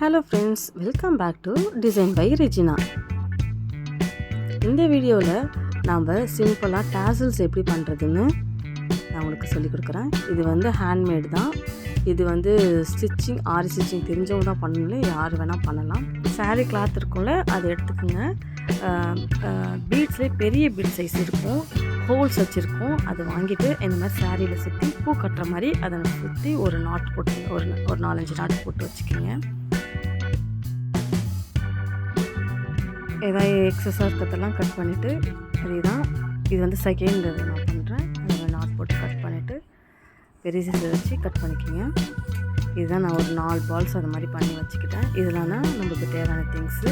Hello friends, welcome back to design by Regina. இந்த வீடியோவில் நாம் சிம்பிளாக டேசல்ஸ் எப்படி பண்ணுறதுன்னு நான் உங்களுக்கு சொல்லிக் கொடுக்குறேன். இது வந்து ஹேண்ட்மேடு தான். இது வந்து ஸ்டிச்சிங், ஆரி ஸ்டிச்சிங் தெரிஞ்சவங்க தான் பண்ணணும், யார் வேணால் பண்ணலாம். சாரீ கிளாத் இருக்கும்ல, அதை எடுத்துக்கோங்க. பீட்ஸ்லேயே பெரிய பீட் சைஸ் இருக்கும், ஹோல்ஸ் வச்சுருக்கோம். அதை வாங்கிட்டு இந்த மாதிரி சாரியில் சுற்றி பூ கட்டுற மாதிரி அதை சுற்றி ஒரு நாட் போட்டு ஒரு 4-5 நாட் போட்டு வச்சுக்கிங்க. ஏதாவது எக்ஸஸாக இருக்கிறதெல்லாம் கட் பண்ணிவிட்டு, அதே தான் இது வந்து செகண்ட் நான் பண்ணுறேன். அதில் நாட் போட்டு கட் பண்ணிவிட்டு பெரிய சைஸை வச்சு கட் பண்ணிக்கிங்க. இதுதான் நான் ஒரு 4 பால்ஸ் அது மாதிரி பண்ணி வச்சுக்கிட்டேன். இதெல்லாம் நம்மளுக்கு தேவையான திங்ஸு.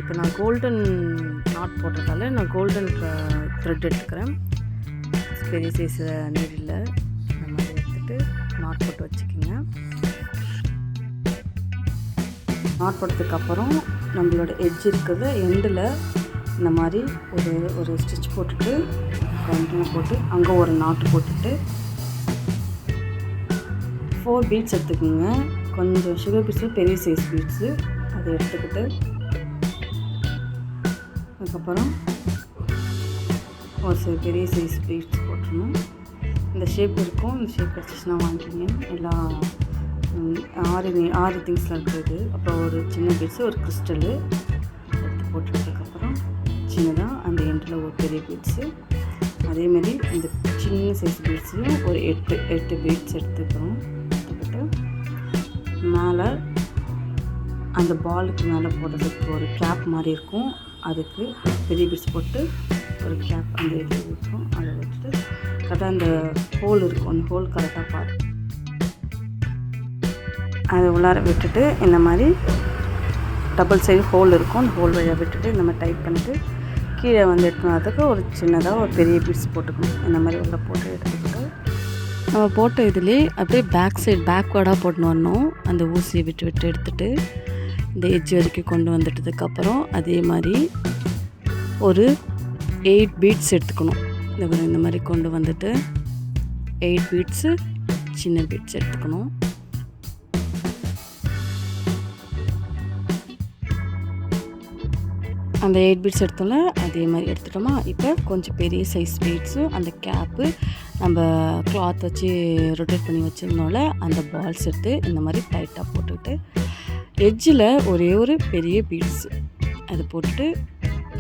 இப்போ நான் கோல்டன் நாட் போட்டதால் நான் கோல்டன் த்ரெட் எடுத்துக்கிறேன். பெரிய சைஸு நீடில் இந்த மாதிரி எடுத்துகிட்டு நாட் போட்டு வச்சுக்கிங்க. நாட் போட்டதுக்கப்புறம் நம்மளோட எட்ஜ் இருக்கிறது எண்டில் இந்த மாதிரி ஒரு ஸ்டிச் போட்டுட்டு கண்டினியூ போட்டு அங்கே ஒரு நாட்டு போட்டுட்டு 4 பீட்ஸ் எடுத்துக்கோங்க. கொஞ்சம் சுகர் பீட்ஸு, பெரிய சைஸ் பீட்ஸு அதை எடுத்துக்கிட்டு அதுக்கப்புறம் ஒரு பெரிய சைஸ் பீட்ஸ் போட்டுருணும். இந்த ஷேப் இருக்கும், இந்த ஷேப் கிடச்சிச்சுன்னா வாங்கிக்கிங்க. எல்லாம் 6 திங்ஸில் இருக்குது. அப்புறம் ஒரு சின்ன பீட்ஸு, ஒரு கிறிஸ்டலு எடுத்து போட்டுறதுக்கப்புறம் சின்னதாக அந்த எண்டில் ஒரு பெரிய பீட்ஸு, அதேமாரி இந்த சின்ன சைஸ் பீட்ஸையும் ஒரு 8 பீட்ஸ் எடுத்துக்கிறோம். எடுத்துக்கிட்டு மேலே அந்த பாலுக்கு மேலே போடுறதுக்கு ஒரு கேப் மாதிரி இருக்கும், அதுக்கு பெரிய பீட்ஸ் போட்டு ஒரு கேப் அந்த இது இருக்கும், அதை வச்சுட்டு கரெக்டாக அந்த ஹோல் இருக்கும், அந்த ஹோல் கரெக்டாக பார்த்து அதை உள்ளார விட்டுட்டு இந்த மாதிரி டபுள் சைடு ஹோல் இருக்கும், அந்த ஹோல் வழியாக விட்டுட்டு இந்த மாதிரி டைட் பண்ணிவிட்டு கீழே வந்து எடுத்துனதுக்கு ஒரு சின்னதாக ஒரு பெரிய பீட்ஸ் போட்டுக்கணும். இந்த மாதிரி உள்ள போட்டு எடுத்துக்கிட்டு நம்ம போட்ட இதுலேயே அப்படியே பேக்வேர்டாக போட்டுன்னு வரணும். அந்த ஊசியை விட்டு எடுத்துகிட்டு இந்த எட்ஜ் வரைக்கும் கொண்டு வந்துட்டதுக்கப்புறம் அதே மாதிரி ஒரு 8 பீட்ஸ் எடுத்துக்கணும். இந்த மாதிரி கொண்டு வந்துட்டு 8 பீட்ஸு சின்ன பீட்ஸ் எடுத்துக்கணும். அந்த 8 பீட்ஸ் எடுத்தோம்ல அதே மாதிரி எடுத்துட்டோமா. இப்போ கொஞ்சம் பெரிய சைஸ் பீட்ஸும் அந்த கேப்பு நம்ம கிளாத் வச்சு ரொட்டேட் பண்ணி வச்சுருந்தோம்ல அந்த பால்ஸ் எடுத்து இந்த மாதிரி டைட்டாக போட்டுக்கிட்டு எட்ஜில் ஒரே ஒரு பெரிய பீட்ஸு அது போட்டுட்டு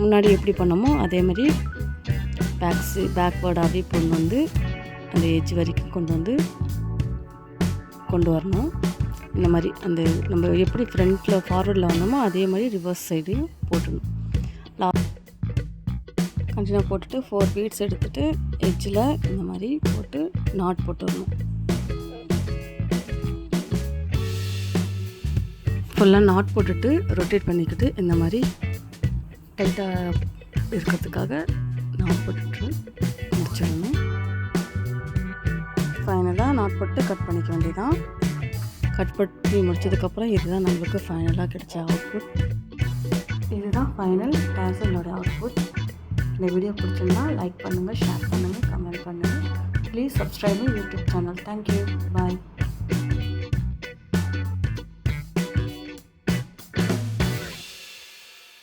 முன்னாடி எப்படி பண்ணோமோ அதே மாதிரி பேக்வேர்டாகவே கொண்டு வந்து அந்த எட்ஜ் வரைக்கும் கொண்டு வரணும். இந்த மாதிரி அந்த நம்ம எப்படி ஃப்ரண்ட்டில் ஃபார்வர்டில் வந்தோமோ அதே மாதிரி ரிவர்ஸ் சைடையும் போட்டுடணும். கண்டினியூ போட்டுட்டு 4 பீட்ஸ் எடுத்துகிட்டு எட்ஜில் இந்த மாதிரி போட்டு நாட் போட்டு வரணும். ஃபுல்லாக நாட் போட்டுட்டு ரொட்டேட் பண்ணிக்கிட்டு இந்த மாதிரி டைட்டாக இருக்கிறதுக்காக நாட் போட்டுட்டு முடிச்சிடணும். ஃபைனலாக நாட் போட்டு கட் பண்ணிக்க வேண்டியதான். கட் பண்ணி முடிச்சதுக்கப்புறம் இதுதான் நம்மளுக்கு ஃபைனலாக கிடைச்ச அவுட்புட். இதுதான் ஃபைனல் டேசலோட அவுட்புட். இந்த வீடியோ பிடிச்சிருந்தா லைக் பண்ணுங்கள், ஷேர் பண்ணுங்கள், கமெண்ட் பண்ணுங்கள். Please subscribe my YouTube channel. Thank you, bye.